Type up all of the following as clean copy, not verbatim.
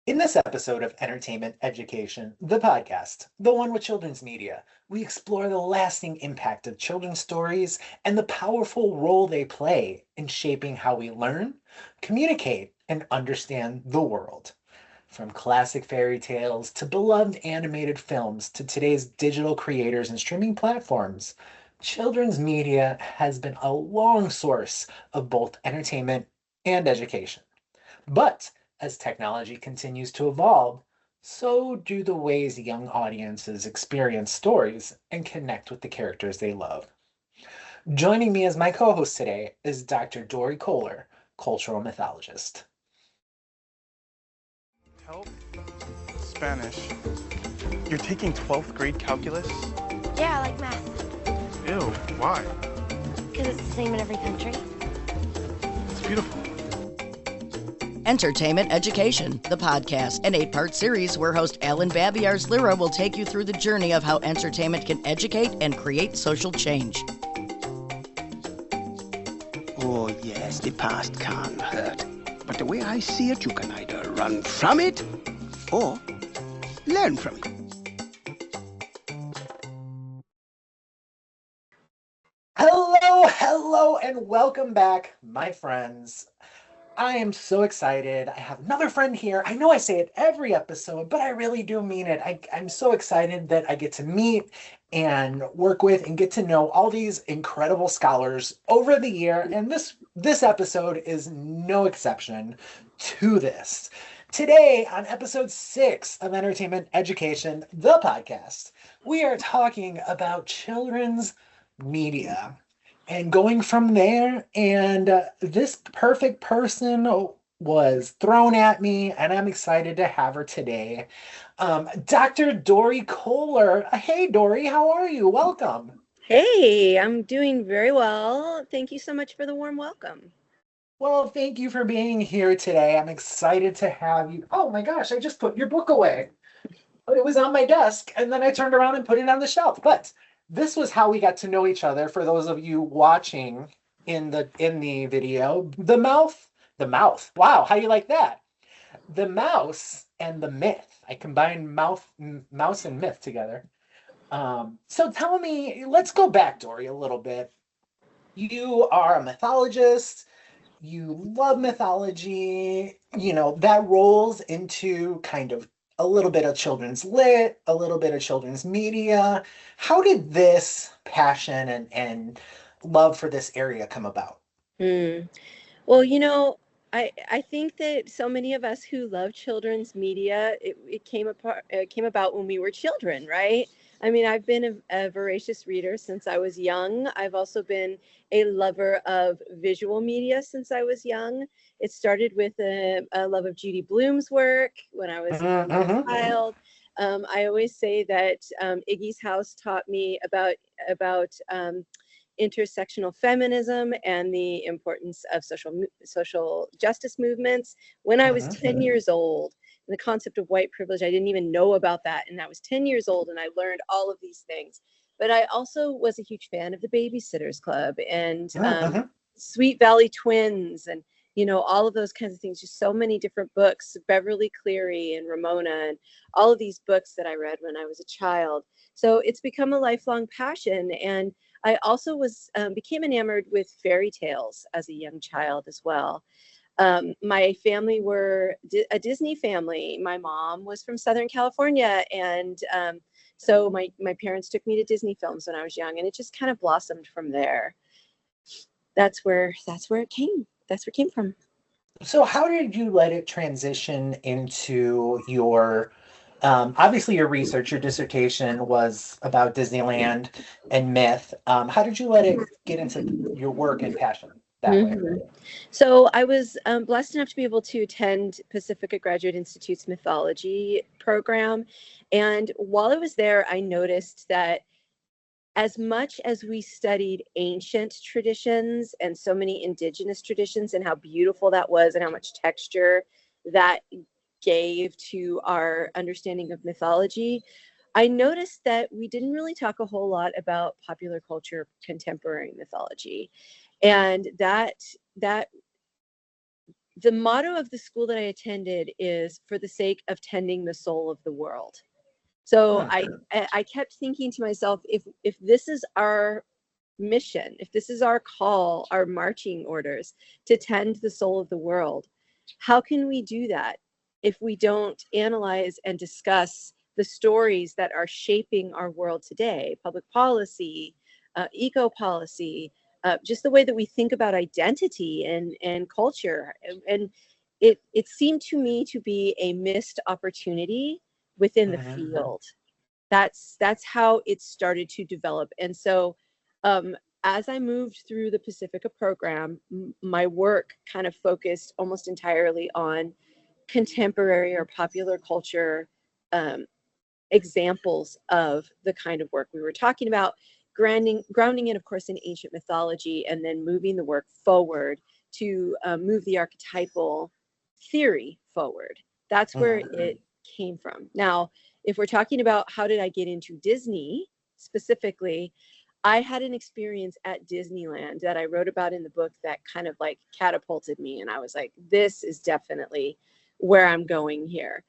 In this episode of Entertainment Education, the podcast, the one with children's media, we explore the lasting impact of children's stories and the powerful role they play in shaping how we learn, communicate, and understand the world. From classic fairy tales to beloved animated films to today's digital creators and streaming platforms, children's media has been a long source of both entertainment and education. But as technology continues to evolve, so do the ways young audiences experience stories and connect with the characters they love. Joining me as my co host today is Dr. Dori Koehler, cultural mythologist. Help Spanish. You're taking 12th grade calculus? Yeah, I like math. Ew, why? Because it's the same in every country. It's beautiful. Entertainment Education, the podcast, an 8-part series where host Alan Babiars-Lira will take you through the journey of how entertainment can educate and create social change. Oh, yes, the past can hurt. But the way I see it, you can either run from it or learn from it. Hello, and welcome back, my friends. I am so excited. I have another friend here. I know I say it every episode, but I really do mean it. I'm so excited that I get to meet and work with and get to know all these incredible scholars over the year. And this episode is no exception to this. Today, on episode 6 of Entertainment Education, the podcast, we are talking about children's media and going from there. And this perfect person was thrown at me, and I'm excited to have her today. Dr. Dori Koehler. Hey, Dori, how are you? Welcome. Hey, I'm doing very well. Thank you so much for the warm welcome. Well, thank you for being here today. I'm excited to have you. Oh my gosh, I just put your book away. It was on my desk, and then I turned around and put it on the shelf. But this was how we got to know each other. For those of you watching in the video, the mouth. Wow, how do you like that? The mouse and the myth. I combined mouse and myth together. So tell me, let's go back, Dori, a little bit. You are a mythologist. You love mythology. You know, that rolls into kind of a little bit of children's lit, a little bit of children's media. How did this passion and love for this area come about? Well, I think that so many of us who love children's media, it came about when we were children, right? I mean, I've been a voracious reader since I was young. I've also been a lover of visual media since I was young. It started with a love of Judy Blume's work when I was a child. I always say that Iggy's House taught me about intersectional feminism and the importance of social justice movements when I was 10 years old. And the concept of white privilege, I didn't even know about that. And I was 10 years old and I learned all of these things. But I also was a huge fan of the Babysitters Club and Sweet Valley Twins and, all of those kinds of things. Just so many different books, Beverly Cleary and Ramona and all of these books that I read when I was a child. So it's become a lifelong passion. And I also became enamored with fairy tales as a young child as well. My family were a Disney family. My mom was from Southern California, and so my parents took me to Disney films when I was young, and it just kind of blossomed from there. That's where it came. That's where it came from. So how did you let it transition into your obviously your research, your dissertation was about Disneyland and myth. How did you let it get into your work and passion that way? So I was blessed enough to be able to attend Pacifica Graduate Institute's mythology program. And while I was there, I noticed that as much as we studied ancient traditions and so many indigenous traditions and how beautiful that was and how much texture that gave to our understanding of mythology, I noticed that we didn't really talk a whole lot about popular culture, contemporary mythology. And that the motto of the school that I attended is for the sake of tending the soul of the world. So I kept thinking to myself, if this is our mission, if this is our call, our marching orders to tend the soul of the world, how can we do that if we don't analyze and discuss the stories that are shaping our world today? Public policy, eco policy, just the way that we think about identity and culture. And it seemed to me to be a missed opportunity within the field. That's how it started to develop. And so as I moved through the Pacifica program, my work kind of focused almost entirely on contemporary or popular culture examples of the kind of work we were talking about, grounding it, of course, in ancient mythology, and then moving the work forward to move the archetypal theory forward. That's where it came from. Now, if we're talking about how did I get into Disney specifically, I had an experience at Disneyland that I wrote about in the book that kind of like catapulted me. And I was like, this is definitely where I'm going here.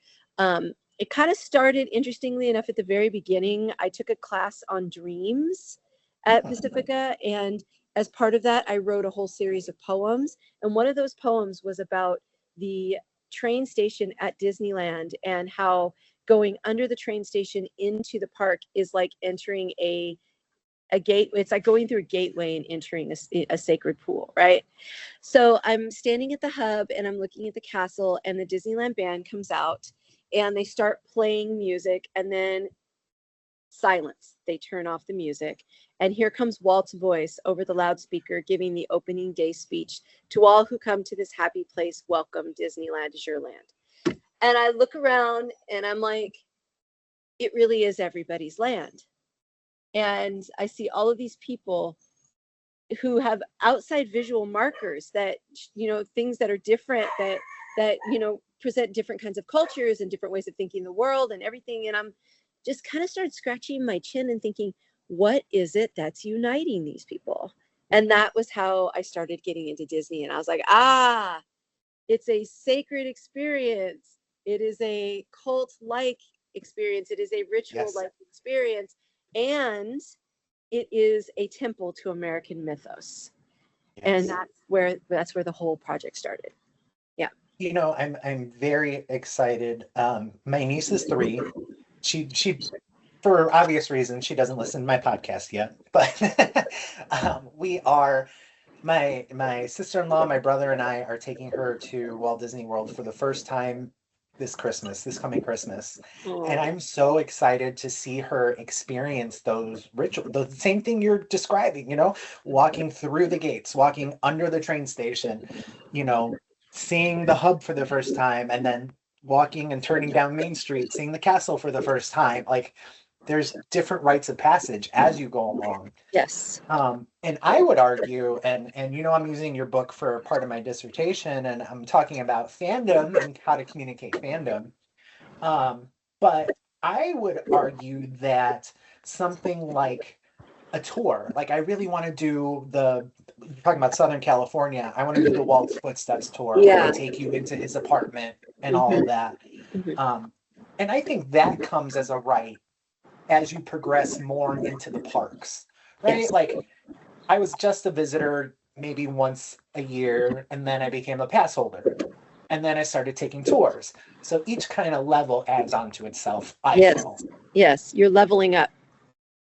It kind of started, interestingly enough, at the very beginning. I took a class on dreams at Pacifica. And as part of that, I wrote a whole series of poems. And one of those poems was about the train station at Disneyland and how going under the train station into the park is like entering a gate. It's like going through a gateway and entering a sacred pool, right? So I'm standing at the hub and I'm looking at the castle, and the Disneyland band comes out and they start playing music, and then silence. They turn off the music, and here comes Walt's voice over the loudspeaker giving the opening day speech. To all who come to this happy place, welcome. Disneyland is your land. And I look around and I'm like, it really is everybody's land. And I see all of these people who have outside visual markers that, you know, things that are different, that, you know, present different kinds of cultures and different ways of thinking the world and everything. And I'm just kind of started scratching my chin and thinking, what is it that's uniting these people? And that was how I started getting into Disney. And I was like, it's a sacred experience. It is a cult-like experience. It is a ritual-like experience. And it is a temple to American mythos. And that's where the whole project started. Yeah. You know, I'm very excited. My niece is 3. She for obvious reasons, she doesn't listen to my podcast yet, but we are, my sister-in-law, my brother, and I are taking her to Walt Disney World for the first time this coming Christmas. And I'm so excited to see her experience those rituals, the same thing you're describing, you know, walking through the gates, walking under the train station, you know, seeing the hub for the first time, and then walking and turning down Main Street, seeing the castle for the first time. Like, there's different rites of passage as you go along. Yes. And I would argue, and you know, I'm using your book for part of my dissertation, and I'm talking about fandom and how to communicate fandom. But I would argue that something like a tour, like I really want to do you're talking about Southern California, I want to do the Walt's Footsteps tour. Yeah. I want to take you into his apartment and all of that. And I think that comes as a right as you progress more into the parks, right? Yes. Like, I was just a visitor maybe once a year, and then I became a pass holder, and then I started taking tours. So each kind of level adds on to itself, I feel. Yes, you're leveling up.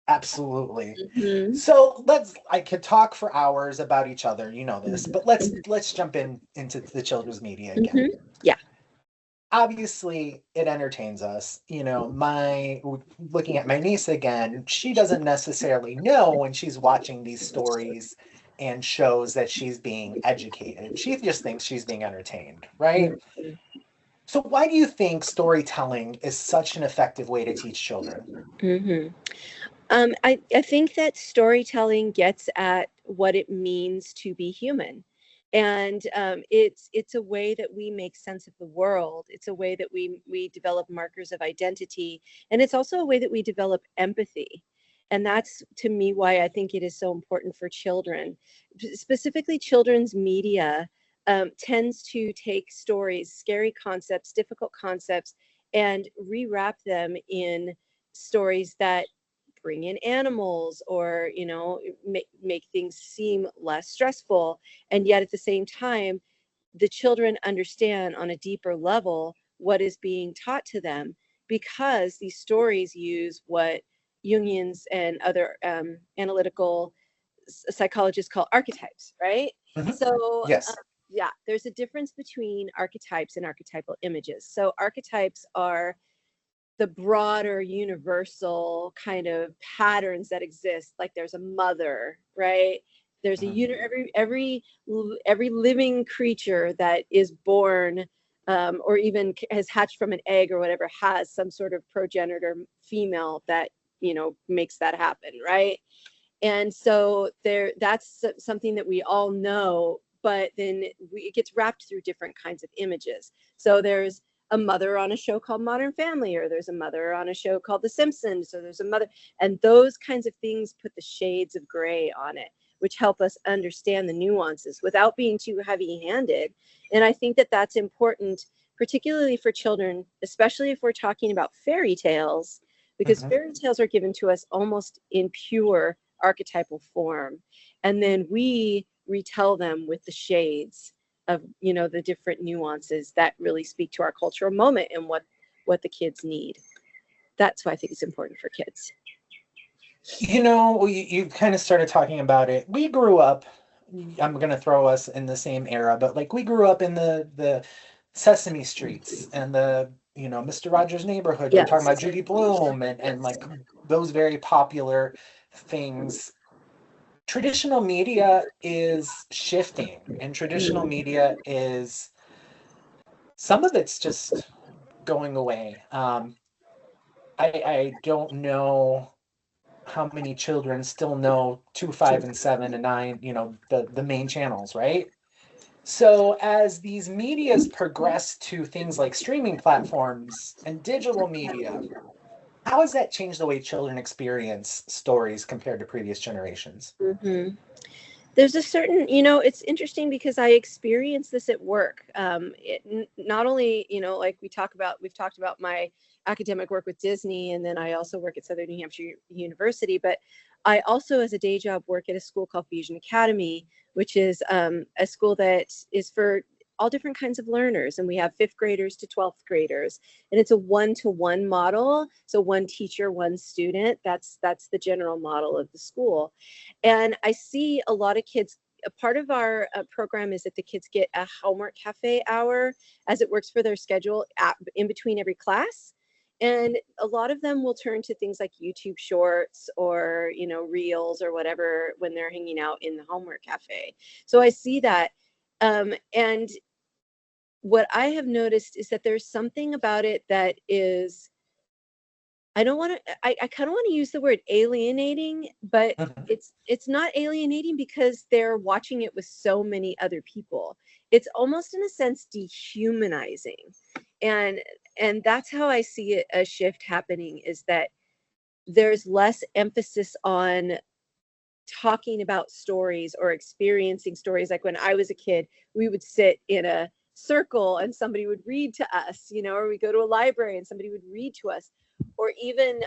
Absolutely. So I could talk for hours about each other, you know this, but let's jump into the children's media again. Yeah. Obviously, it entertains us. You know, looking at my niece again, she doesn't necessarily know when she's watching these stories and shows that she's being educated. She just thinks she's being entertained, right? So why do you think storytelling is such an effective way to teach children? I think that storytelling gets at what it means to be human. And it's a way that we make sense of the world. It's a way that we develop markers of identity. And it's also a way that we develop empathy. And that's, to me, why I think it is so important for children, specifically children's media. tends to take stories, scary concepts, difficult concepts, and rewrap them in stories that bring in animals, or make things seem less stressful, and yet at the same time the children understand on a deeper level what is being taught to them, because these stories use what Jungians and other analytical psychologists call archetypes, right? Mhm. So Yes. yeah, there's a difference between archetypes and archetypal images. So archetypes are the broader universal kind of patterns that exist, like there's a mother, right? There's a every living creature that is born, or even has hatched from an egg or whatever, has some sort of progenitor female that makes that happen, right? And so that's something that we all know, but then it gets wrapped through different kinds of images. So there's a mother on a show called Modern Family, or there's a mother on a show called The Simpsons, so there's a mother, and those kinds of things put the shades of gray on it, which help us understand the nuances without being too heavy-handed. And I think that that's important, particularly for children, especially if we're talking about fairy tales, because Mhm. fairy tales are given to us almost in pure archetypal form, and then we retell them with the shades of the different nuances that really speak to our cultural moment and what the kids need. That's why I think it's important for kids. You kind of started talking about it. We grew up, I'm going to throw us in the same era, but like we grew up in the Sesame Streets and Mr. Rogers' Neighborhood. You're talking Yes. about Judy Blume and like those very popular things. Traditional media is shifting, and traditional media is, some of it's just going away. I don't know how many children still know 2, 5, and 7 and 9, the main channels, right? So as these medias progress to things like streaming platforms and digital media, how has that changed the way children experience stories compared to previous generations? Mm-hmm. There's a certain, it's interesting because I experience this at work. Not only, like we've talked about my academic work with Disney, and then I also work at Southern New Hampshire University, but I also, as a day job, work at a school called Fusion Academy, which is a school that is for all different kinds of learners. And we have 5th graders to 12th graders. And it's a 1-to-1 model. So one teacher, one student. That's the general model of the school. And I see a lot of kids. A part of our program is that the kids get a homework cafe hour as it works for their schedule in between every class. And a lot of them will turn to things like YouTube shorts or, reels or whatever when they're hanging out in the homework cafe. So I see that. And what I have noticed is that there's something about it that is, I don't want to, I kind of want to use the word alienating, but Mhm. it's not alienating because they're watching it with so many other people. It's almost in a sense dehumanizing. And that's how I see it, a shift happening, is that there's less emphasis on talking about stories or experiencing stories. Like when I was a kid, we would sit in a circle and somebody would read to us, or we go to a library and somebody would read to us. Or even,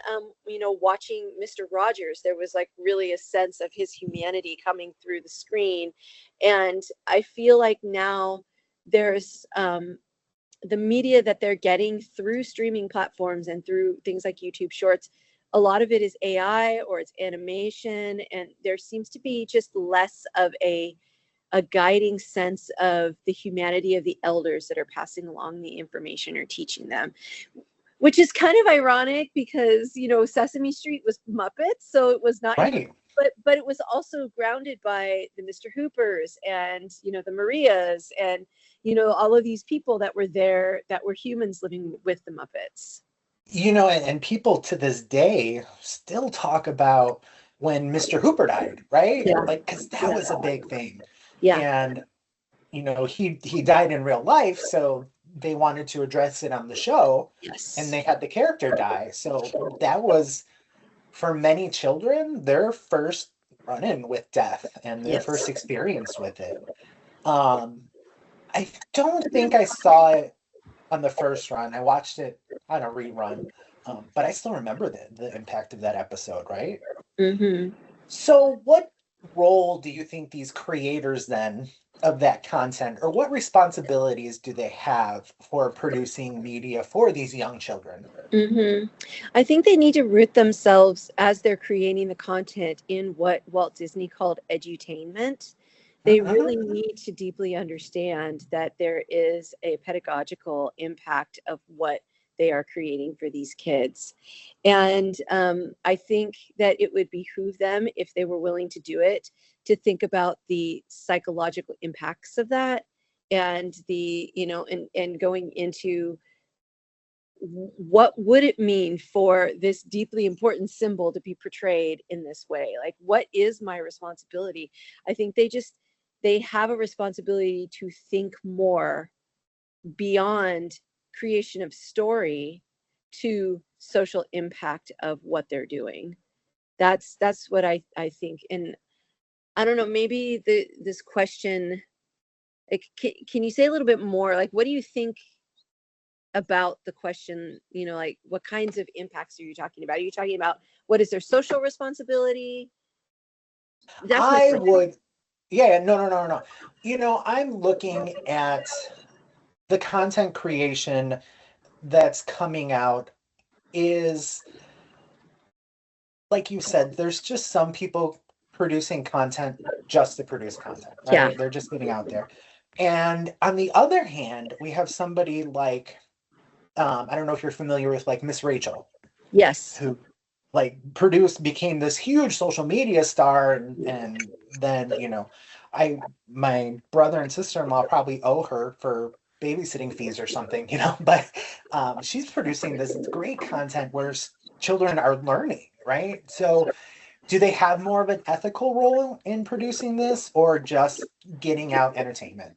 watching Mr. Rogers, there was like really a sense of his humanity coming through the screen. And I feel like now there's the media that they're getting through streaming platforms and through things like YouTube Shorts. A lot of it is AI or it's animation, and there seems to be just less of a guiding sense of the humanity of the elders that are passing along the information or teaching them, which is kind of ironic because Sesame Street was Muppets, so it was not, Right. but it was also grounded by the Mr. Hoopers and the Marias and all of these people that were there that were humans living with the Muppets. And people to this day still talk about when Mr. Hooper died, right? Yeah, Like, because that was a big thing. yeah, And, he died in real life, so they wanted to address it on the show, and yes, they had the character die. So that was, for many children, their first run-in with death and their first yes, experience with it. Um, I don't think I saw it on the first run. I watched it on a rerun, but I still remember the impact of that episode, right? Mm-hmm. So, what role do you think these creators then of that content, or what responsibilities do they have for producing media for these young children? Mm-hmm. I think they need to root themselves as they're creating the content in what Walt Disney called edutainment. They Mhm. really need to deeply understand that there is a pedagogical impact of what they are creating for these kids. And I think that it would behoove them, if they were willing to do it, to think about the psychological impacts of that, and and going into what would it mean for this deeply important symbol to be portrayed in this way? Like, what is my responsibility? I think they have a responsibility to think more beyond creation of story to social impact of what they're doing. That's what I think. And I don't know, maybe this question, like, can you say a little bit more, like, what do you think about the question, like, what kinds of impacts are you talking about? Are you talking about what is their social responsibility? That's my I question. would, yeah, no, no, no, no. I'm looking at the content creation that's coming out is, like you said, there's just some people producing content just to produce content, Yeah. right? They're just getting out there. And on the other hand, we have somebody like, I don't know if you're familiar with like Miss Rachel, Yes. who like became this huge social media star, and then I my brother and sister-in-law probably owe her for babysitting fees or something, but she's producing this great content where children are learning, right? So do they have more of an ethical role in producing this, or just getting out entertainment?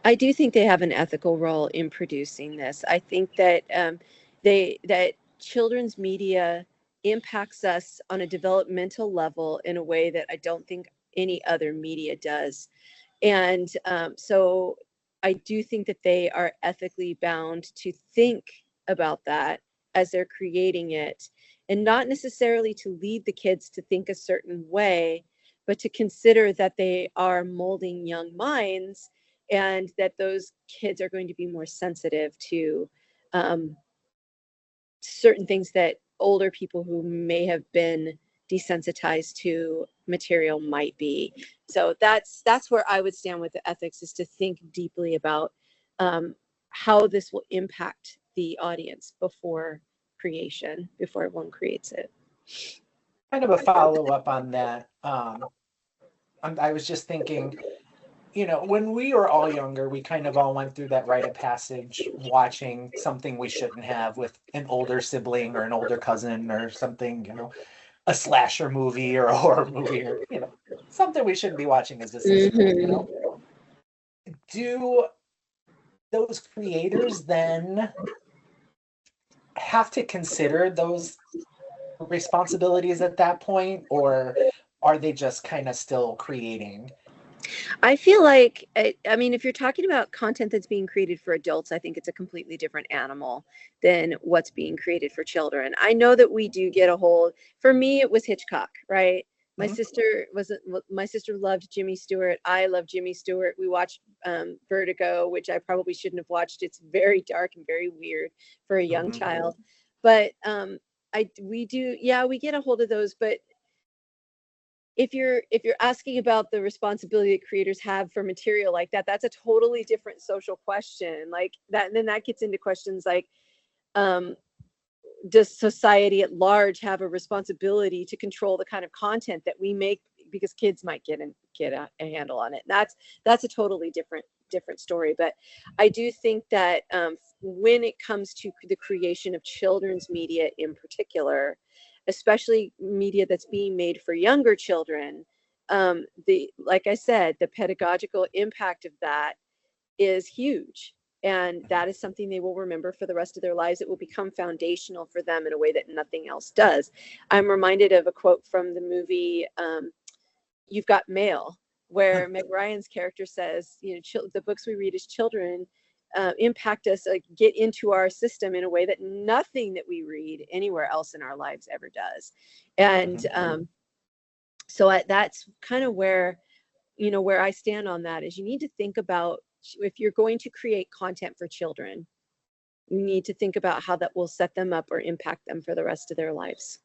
I do think they have an ethical role in producing this. I think that that children's media impacts us on a developmental level in a way that I don't think any other media does. And so I do think that they are ethically bound to think about that as they're creating it, and not necessarily to lead the kids to think a certain way, but to consider that they are molding young minds, and that those kids are going to be more sensitive to um, certain things that older people who may have been desensitized to material might be. So that's where I would stand with the ethics, is to think deeply about how this will impact the audience before one creates it. Kind of a follow-up on that. I was just thinking, when we were all younger, we kind of all went through that rite of passage, watching something we shouldn't have with an older sibling or an older cousin or something, a slasher movie or a horror movie, or, something we shouldn't be watching as a 6-year-old, Mm-hmm. Do those creators then have to consider those responsibilities at that point, or are they just kind of still creating? I feel like, I mean, if you're talking about content that's being created for adults, I think it's a completely different animal than what's being created for children. I know that we do get a hold. For me, it was Hitchcock, right? My Mhm. sister was my sister loved Jimmy Stewart. I love Jimmy Stewart. We watched Vertigo, which I probably shouldn't have watched. It's very dark and very weird for a young Mhm. child. But we do, yeah, we get a hold of those. But if you're asking about the responsibility that creators have for material like that, that's a totally different social question, like that. And then that gets into questions like, um, does society at large have a responsibility to control the kind of content that we make, because kids might get a handle on it? That's a totally different story. But I do think that when it comes to the creation of children's media in particular, especially media that's being made for younger children, the like I said, the pedagogical impact of that is huge. And that is something they will remember for the rest of their lives. It will become foundational for them in a way that nothing else does. I'm reminded of a quote from the movie You've Got Mail, where Meg Ryan's character says, the books we read as children impact us, like get into our system in a way that nothing that we read anywhere else in our lives ever does. And so that's kind of where I stand on that, is you need to think about, if you're going to create content for children, you need to think about how that will set them up or impact them for the rest of their lives.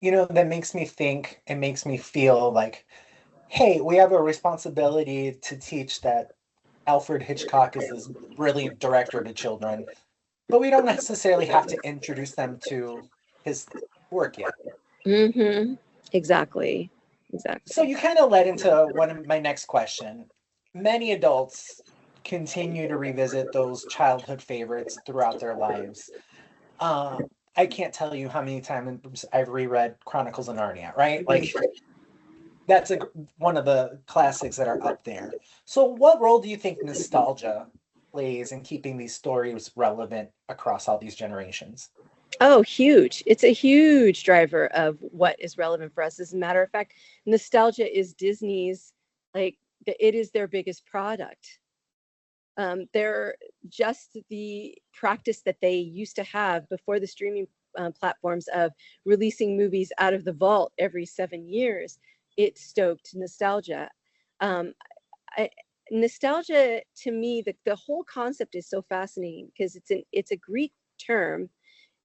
That makes me think, it makes me feel like, hey, we have a responsibility to teach that Alfred Hitchcock is this brilliant director to children, but we don't necessarily have to introduce them to his work yet. Exactly. So you kind of led into one of my next question. Many adults continue to revisit those childhood favorites throughout their lives. I can't tell you how many times I've reread Chronicles of Narnia, right? Like, that's one of the classics that are up there. So what role do you think nostalgia plays in keeping these stories relevant across all these generations? Oh, huge. It's a huge driver of what is relevant for us. As a matter of fact, nostalgia is Disney's, like, it is their biggest product. They're just the practice that they used to have before the streaming platforms of releasing movies out of the vault every 7 years. It stoked nostalgia. Nostalgia, to me, the whole concept is so fascinating because it's a Greek term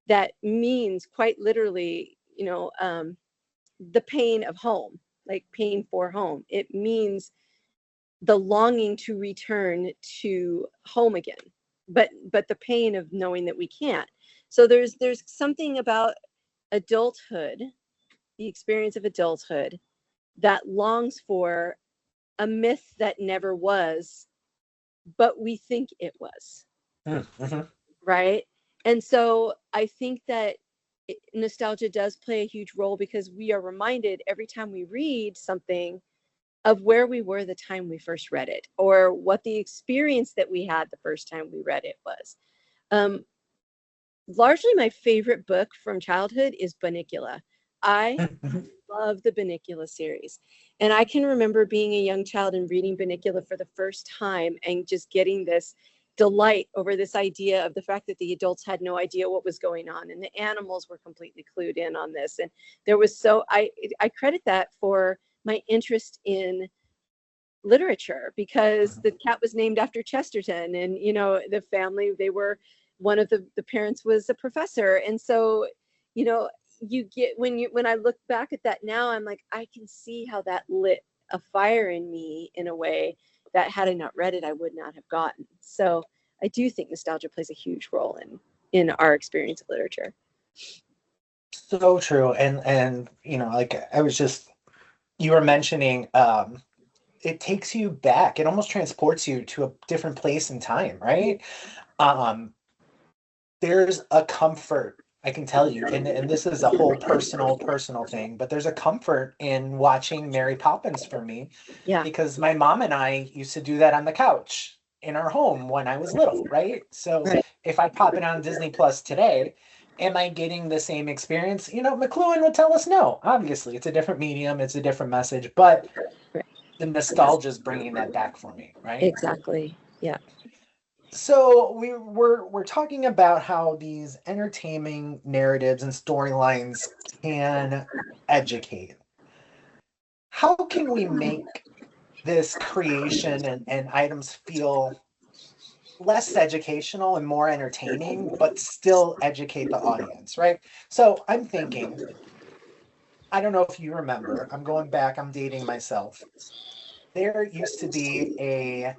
that means quite literally, the pain of home, like pain for home. It means the longing to return to home again, but the pain of knowing that we can't. So there's something about adulthood, the experience of adulthood, that longs for a myth that never was, but we think it was. Right? And so I think that nostalgia does play a huge role, because we are reminded every time we read something of where we were the time we first read it, or what the experience that we had the first time we read it was. Largely my favorite book from childhood is Bunnicula. I love the Bunnicula series. And I can remember being a young child and reading Bunnicula for the first time and just getting this delight over this idea of the fact that the adults had no idea what was going on and the animals were completely clued in on this. And there was I credit that for my interest in literature, because the cat was named after Chesterton, and the family, they were, one of the parents was a professor. And so you get, when I look back at that now, I'm like, I can see how that lit a fire in me in a way that had I not read it, I would not have gotten. So I do think nostalgia plays a huge role in our experience of literature. So true. And like, you were mentioning, it takes you back. It almost transports you to a different place in time, right? There's a comfort, I can tell you, and this is a whole personal thing, but there's a comfort in watching Mary Poppins for me. Yeah. Because my mom and I used to do that on the couch in our home when I was little, right? So if I pop it on Disney Plus today, am I getting the same experience? McLuhan would tell us no. Obviously, it's a different medium, it's a different message, but the nostalgia is bringing that back for me, right? Exactly. Yeah. So we're talking about how these entertaining narratives and storylines can educate. How can we make this creation and items feel less educational and more entertaining, but still educate the audience, right? So I'm thinking, I don't know if you remember, I'm going back, I'm dating myself. There used to be a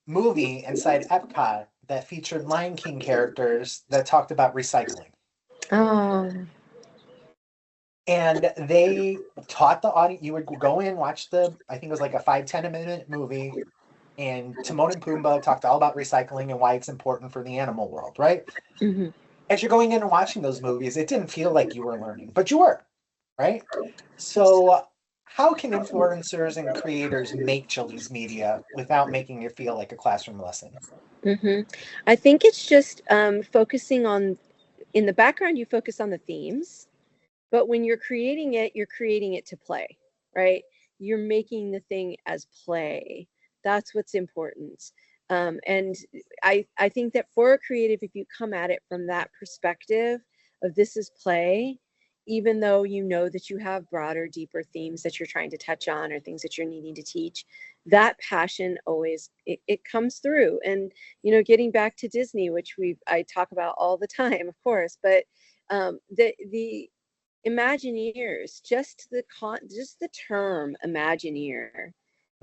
movie inside Epcot that featured Lion King characters that talked about recycling. Oh. And they taught the audience, you would go in, watch I think it was like a 5-10 minute movie, and Timon and Pumbaa talked all about recycling and why it's important for the animal world, right? Mm-hmm. As you're going in and watching those movies, it didn't feel like you were learning, but you were, right? So how can influencers and creators make children's media without making it feel like a classroom lesson? Mm-hmm. I think it's just focusing on, in the background, you focus on the themes, but when you're creating it to play, right? you're making the thing as play. That's what's important. And I think that for a creative, if you come at it from that perspective of this is play, even though you know that you have broader, deeper themes that you're trying to touch on or things that you're needing to teach, that passion always, it comes through. And, you know, getting back to Disney, which I talk about all the time, of course, but the Imagineers, just the term Imagineer,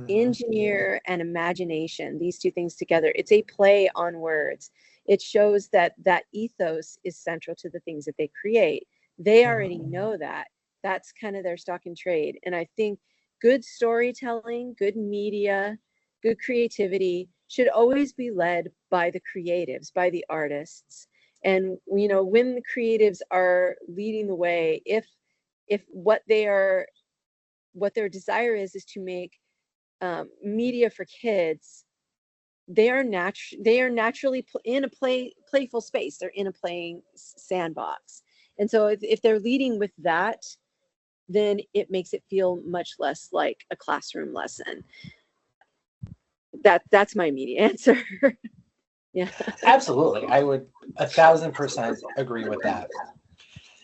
engineer and imagination, these two things together, it's a play on words. It shows that that ethos is central to the things that they create. They already know that. That's kind of their stock in trade. And I think good storytelling, good media, good creativity should always be led by the creatives, by the artists. And, you know, when the creatives are leading the way, if what their desire is to make media for kids, they are naturally in a playful space. They're in a playing sandbox. And so if they're leading with that, then it makes it feel much less like a classroom lesson. That's my immediate answer. Yeah. Absolutely. I would 1,000% agree with that.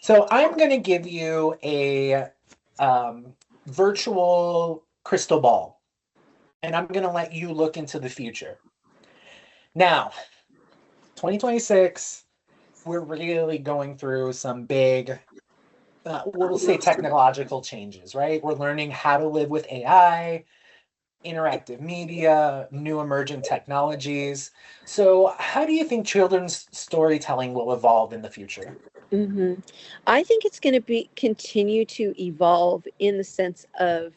So I'm going to give you a virtual crystal ball, and I'm going to let you look into the future. Now, 2026, we're really going through some big, we'll say technological changes, right? We're learning how to live with AI, interactive media, new emergent technologies. So how do you think children's storytelling will evolve in the future? Mm-hmm. I think it's going to continue to evolve in the sense of,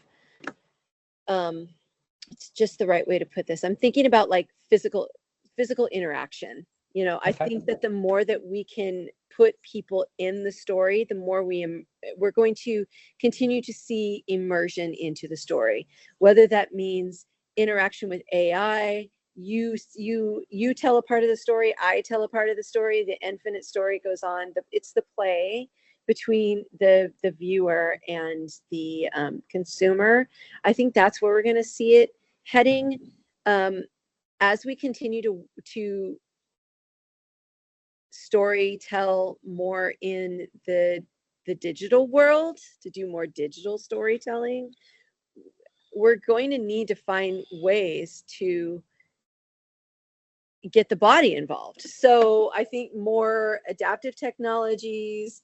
it's just the right way to put this. I'm thinking about like physical interaction. You know, I think that the more that we can put people in the story, the more we're going to continue to see immersion into the story, whether that means interaction with AI. You tell a part of the story, I tell a part of the story, the infinite story goes on. It's the play between the viewer and the consumer. I think that's where we're going to see it heading, as we continue to story tell more in the digital world, to do more digital storytelling. We're going to need to find ways to get the body involved. So I think more adaptive technologies,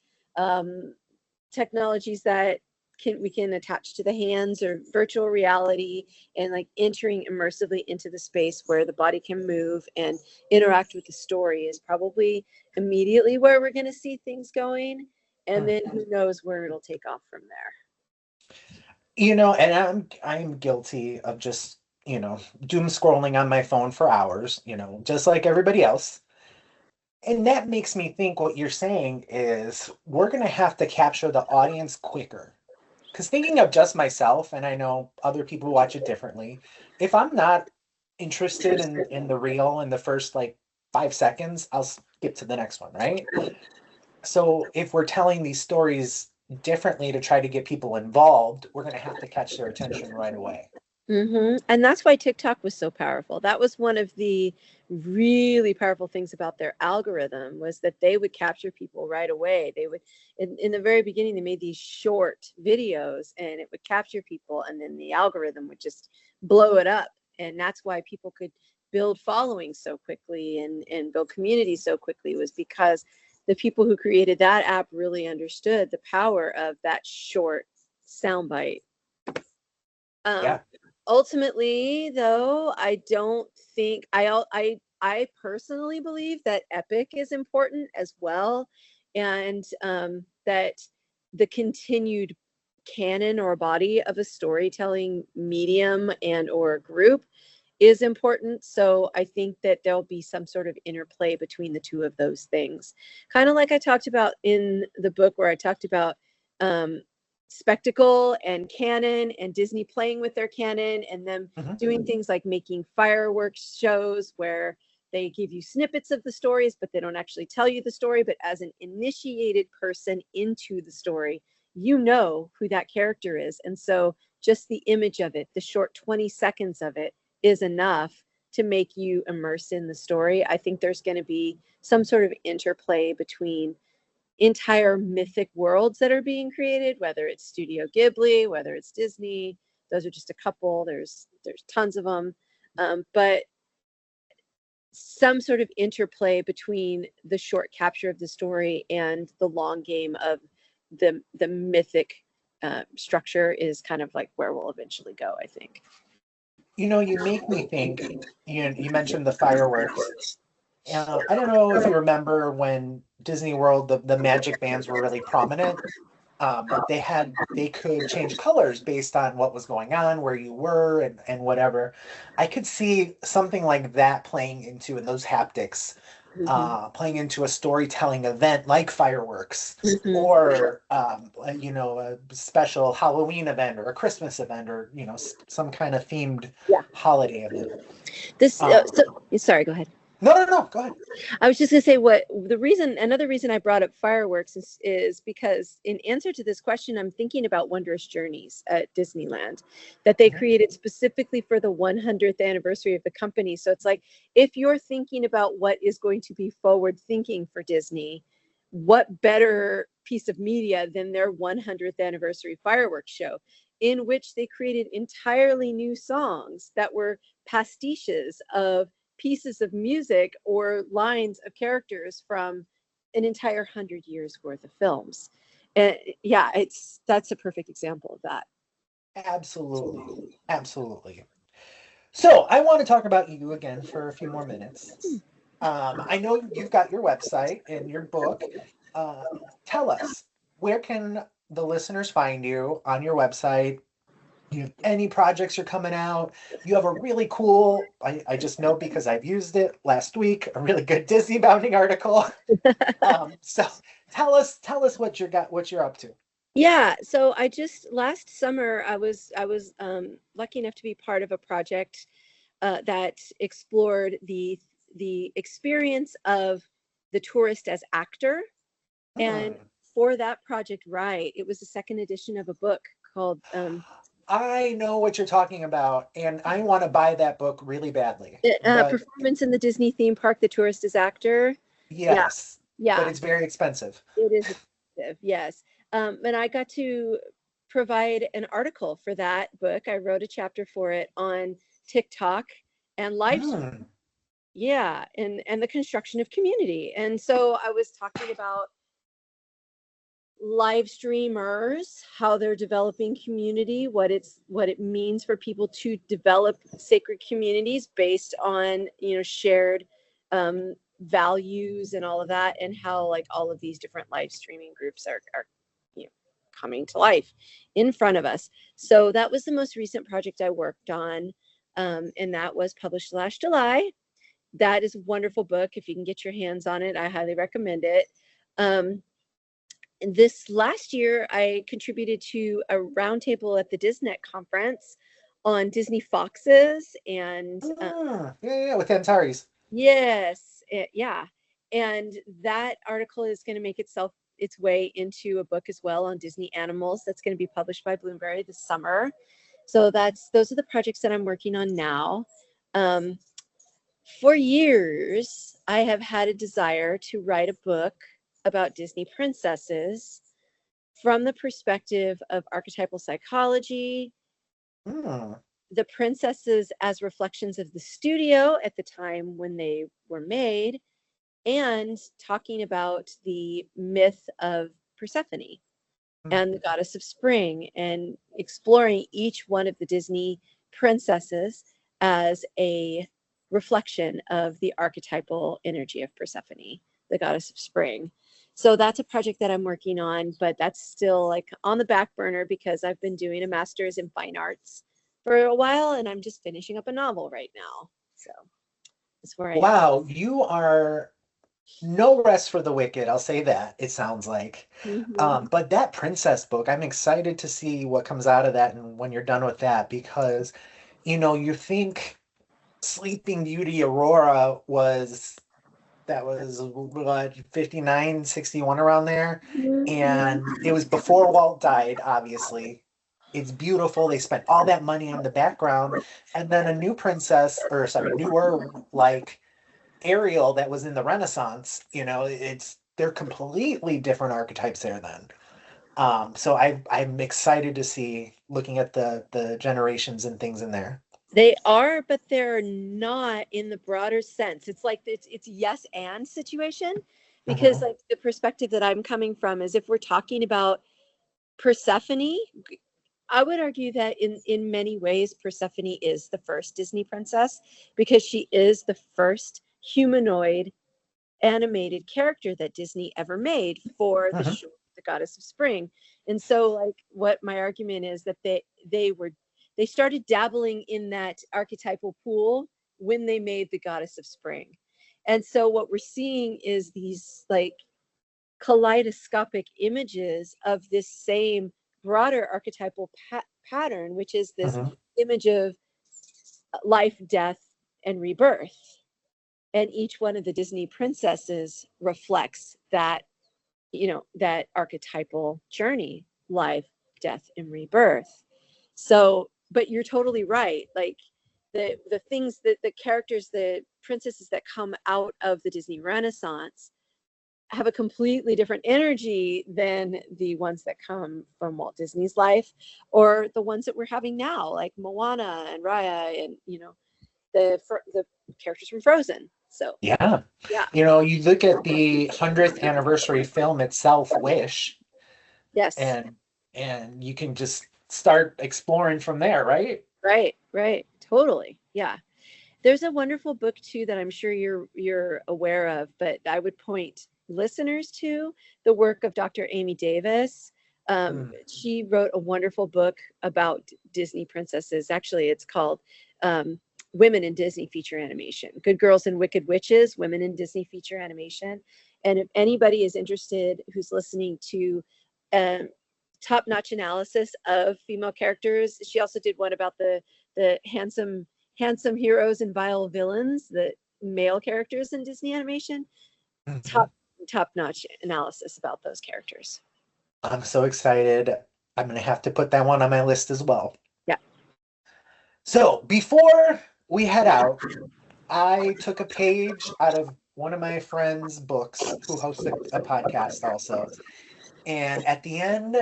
technologies that we can attach to the hands, or virtual reality, and like entering immersively into the space where the body can move and interact with the story is probably immediately where we're going to see things going. And then who knows where it'll take off from there. You know, and I'm guilty of just, doom scrolling on my phone for hours, just like everybody else. And that makes me think what you're saying is we're going to have to capture the audience quicker. Because thinking of just myself, and I know other people watch it differently, if I'm not interested in the reel in the first like 5 seconds, I'll skip to the next one, right? So if we're telling these stories differently to try to get people involved, we're going to have to catch their attention right away. Mm-hmm. And that's why TikTok was so powerful. That was one of the really powerful things about their algorithm, was that they would capture people right away. They would, in the very beginning, they made these short videos and it would capture people, and then the algorithm would just blow it up. And that's why people could build followings so quickly and build communities so quickly, was because the people who created that app really understood the power of that short soundbite. Yeah. Ultimately, though, I don't think I personally believe that epic is important as well, and that the continued canon or body of a storytelling medium and or group is important. So I think that there'll be some sort of interplay between the two of those things, kind of like I talked about in the book, where I talked about spectacle and canon, and Disney playing with their canon, and them doing things like making fireworks shows where they give you snippets of the stories, but they don't actually tell you the story. But as an initiated person into the story, you know who that character is. And so just the image of it, the short 20 seconds of it is enough to make you immerse in the story. I think there's going to be some sort of interplay between entire mythic worlds that are being created, whether it's Studio Ghibli, whether it's Disney. Those are just a couple. There's tons of them. But some sort of interplay between the short capture of the story and the long game of the mythic structure is kind of like where we'll eventually go, I think. You make me think, you mentioned the fireworks. I don't know if you remember when Disney World, the magic bands were really prominent. They could change colors based on what was going on, where you were, and whatever. I could see something like that playing into, in those haptics, playing into a storytelling event like fireworks, or a special Halloween event or a Christmas event, or some kind of themed holiday event. Sorry, go ahead. No, go ahead. I was just going to say another reason I brought up fireworks is because in answer to this question, I'm thinking about Wondrous Journeys at Disneyland that they created specifically for the 100th anniversary of the company. So it's like, if you're thinking about what is going to be forward thinking for Disney, what better piece of media than their 100th anniversary fireworks show, in which they created entirely new songs that were pastiches of pieces of music or lines of characters from an entire 100 years worth of films. And that's a perfect example of that. Absolutely. So I want to talk about you again for a few more minutes. I know you've got your website and your book. Tell us, where can the listeners find you on your website? You have any projects you're coming out? You have a really cool, I just know because I've used it last week, a really good Disney bounding article. So tell us what you're up to. Yeah, so last summer I was lucky enough to be part of a project that explored the experience of the tourist as actor. And for that project, it was the second edition of a book called I know what you're talking about, and I want to buy that book really badly. Performance in the Disney theme park, the tourist as actor. Yes. Yeah. But it's very expensive. It is expensive, yes. And I got to provide an article for that book. I wrote a chapter for it on TikTok and live stream. Yeah, and the construction of community. And so I was talking about live streamers, how they're developing community, what it means for people to develop sacred communities based on shared values and all of that, and how like all of these different live streaming groups are coming to life in front of us. So that was the most recent project I worked on, and that was published last July. That is a wonderful book. If you can get your hands on it, I highly recommend it. This last year, I contributed to a roundtable at the DisNet conference on Disney Foxes and with Antares. Yes, yeah, and that article is going to make its way into a book as well on Disney animals. That's going to be published by Bloomsbury this summer. So those are the projects that I'm working on now. For years, I have had a desire to write a book about Disney princesses from the perspective of archetypal psychology, the princesses as reflections of the studio at the time when they were made, and talking about the myth of Persephone and the goddess of spring, and exploring each one of the Disney princesses as a reflection of the archetypal energy of Persephone, the goddess of spring. So that's a project that I'm working on, but that's still like on the back burner because I've been doing a master's in fine arts for a while, and I'm just finishing up a novel right now. So that's where I am. Wow, you are no rest for the wicked, I'll say that, it sounds like. But that princess book, I'm excited to see what comes out of that and when you're done with that, because you think Sleeping Beauty Aurora was what, 59, 61, around there, and it was before Walt died, obviously. It's beautiful. They spent all that money on the background, and then a new princess, or sorry, newer like Ariel that was in the Renaissance. They're completely different archetypes there then. So I'm excited to see looking at the generations and things in there. They are, but they're not in the broader sense. It's like it's yes and situation, because Mhm. like the perspective that I'm coming from is if we're talking about Persephone, I would argue that in many ways Persephone is the first Disney princess, because she is the first humanoid animated character that Disney ever made for the Mhm. show The Goddess of Spring. And so like what my argument is that they started dabbling in that archetypal pool when they made The Goddess of Spring. And so what we're seeing is these like kaleidoscopic images of this same broader archetypal pattern, which is this Mhm. image of life, death, and rebirth. And each one of the Disney princesses reflects that, that archetypal journey, life, death, and rebirth. So, but you're totally right. Like the things that the characters, the princesses that come out of the Disney Renaissance have a completely different energy than the ones that come from Walt Disney's life, or the ones that we're having now, like Moana and Raya, and the characters from Frozen. So Yeah. yeah, You look at the 100th anniversary film itself, Wish, yes, and and you can just start exploring from there, right? right, totally, yeah. There's a wonderful book too that I'm sure you're aware of, but I would point listeners to the work of Dr. Amy Davis. Mm. She wrote a wonderful book about Disney princesses. Actually, it's called Women in Disney Feature Animation: Good Girls and Wicked Witches, Women in Disney Feature Animation. And if anybody is interested who's listening to um, top-notch analysis of female characters, she also did one about the handsome heroes and vile villains, the male characters in Disney animation. Mhm. Top notch analysis about those characters. I'm so excited. I'm gonna have to put that one on my list as well. Yeah. So before we head out, I took a page out of one of my friend's books who hosts a podcast also. And at the end,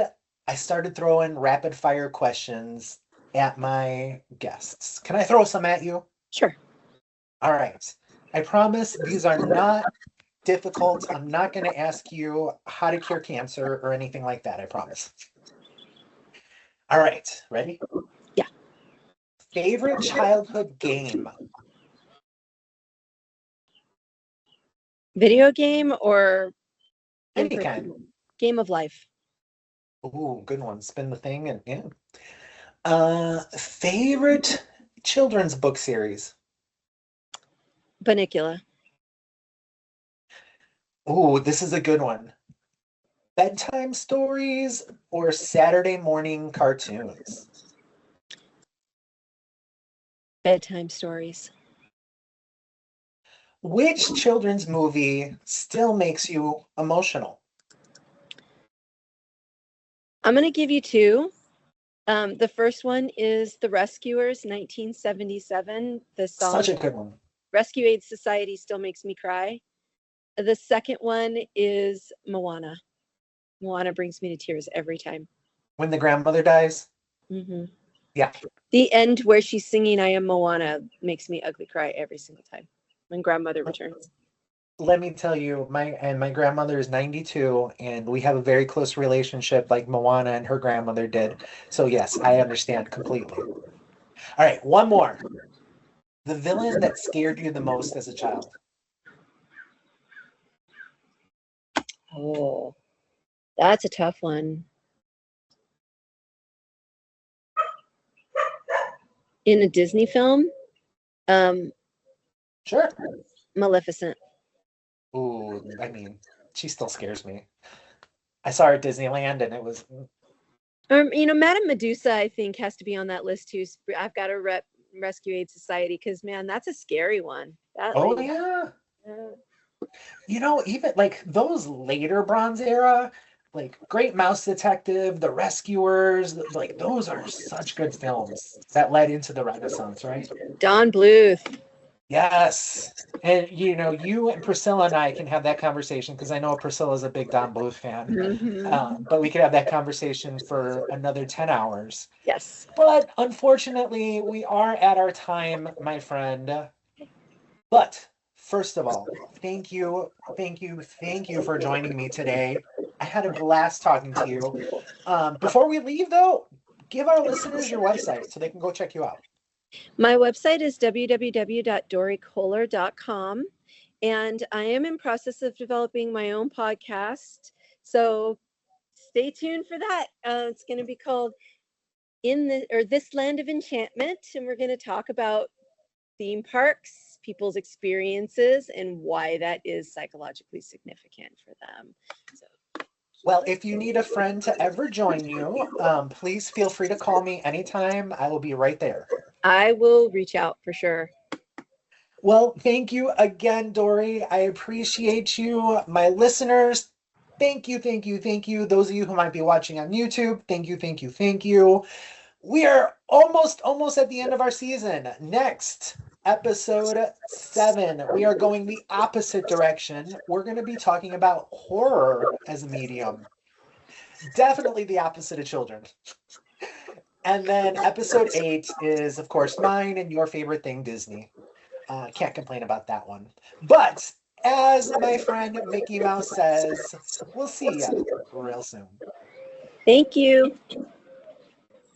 I started throwing rapid fire questions at my guests. Can I throw some at you? Sure. All right. I promise these are not difficult. I'm not going to ask you how to cure cancer or anything like that. I promise. All right. Ready? Yeah. Favorite childhood game? Video game or in Any person? kind. Game of life. Ooh, good one. Spin the thing and yeah. Favorite children's book series? Bunnicula. Ooh, this is a good one. Bedtime stories or Saturday morning cartoons? Bedtime stories. Which children's movie still makes you emotional? I'm going to give you two. The first one is The Rescuers, 1977. The Such song a good one. Rescue Aid Society still makes me cry. The second one is Moana. Moana brings me to tears every time. When the grandmother dies? Mm-hmm. Yeah. The end where she's singing "I Am Moana" makes me ugly cry every single time when grandmother returns. Let me tell you, my grandmother is 92 and we have a very close relationship like Moana and her grandmother did. So yes, I understand completely. All right, one more. The villain that scared you the most as a child? Oh, that's a tough one. In a Disney film, um, Sure. Maleficent. Ooh, I mean, she still scares me. I saw her at Disneyland and it was Madame Medusa, I think, has to be on that list too. I've got to Rescue Aid Society because, man, that's a scary one. That oh lady. yeah. Uh, Even like those later Bronze era, like Great Mouse Detective, The Rescuers, like those are such good films that led into the Renaissance, right? Don Bluth. Yes. And you and Priscilla and I can have that conversation because I know Priscilla's a big Don Bluth fan. But we could have that conversation for another 10 hours. Yes. But unfortunately, we are at our time, my friend. But first of all, thank you, thank you, thank you for joining me today. I had a blast talking to you. Before we leave, though, give our listeners your website so they can go check you out. My website is www.dorikoehler.com, and I am in process of developing my own podcast. So stay tuned for that. It's going to be called This Land of Enchantment, and we're going to talk about theme parks, people's experiences, and why that is psychologically significant for them. So. Well, if you need a friend to ever join you, please feel free to call me anytime. I will be right there. I will reach out for sure. Well, thank you again, Dori. I appreciate you. My listeners, thank you, thank you, thank you. Those of you who might be watching on YouTube, thank you, thank you, thank you. We are almost at the end of our season. Next, episode 7, we are going the opposite direction. We're going to be talking about horror as a medium. Definitely the opposite of children. And then episode 8 is, of course, mine and your favorite thing, Disney. Can't complain about that one. But as my friend Mickey Mouse says, we'll see ya real soon. Thank you.